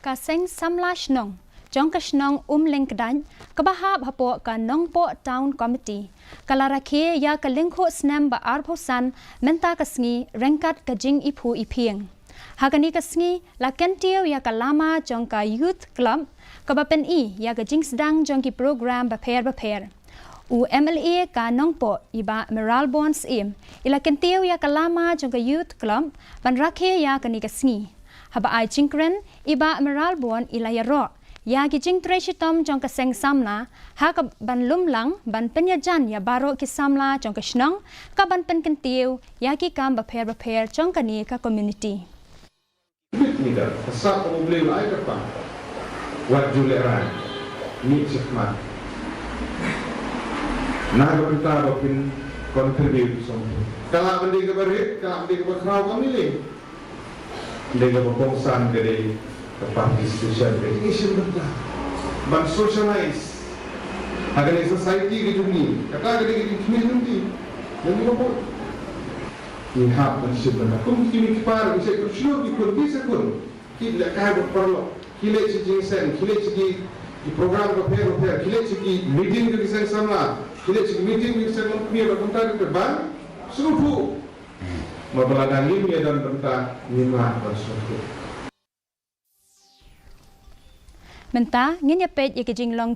kaseng samlash nong jongkash nong Umlyngkdait kabahab hapo ka nongpo town committee kala Rakhe ya ka Lyngkhuh Snem ba arphosan menta kasngi rengkat kajing ipu ipieng hagani kasngi la kentio ya ka lama jongka youth club kabapen I ya kajing sedang jongki program baper UMLA ka nongpo iba Meral Bonds ila kentio ya ka lama jongka youth club ban Rakhe ya kani kasngi haba ai jingkren iba Meral Bon ila yaro ya ki jing treshitom jong ka seng samna ha ka ban lumlang ban penyajan ya baro ki samla jong ka shnong ka ban pen kentiu ya ki kam baper jong ka ni ka community Nida sa ko boleh lai ka pa wat juleran ni sikmat na ga pita bapin contribute som kala bandi ka barit kala bandi ka bakraw pamili dengan berkongsan dari participation education benda ban socialize agar society gitu ni kata dari community dan juga ini hak manusia benda kum kini kepar bisa kursiu ikut bisa kun kita kaya berperlu kita sejengsen kita segi di program repair kita segi meeting ke kisah sama kita segi meeting bisa mempunyai berkontak ke ban seluruh Mabalagan ini dan tentang lima bersyukur. Menta ngin ya pet ya kejing long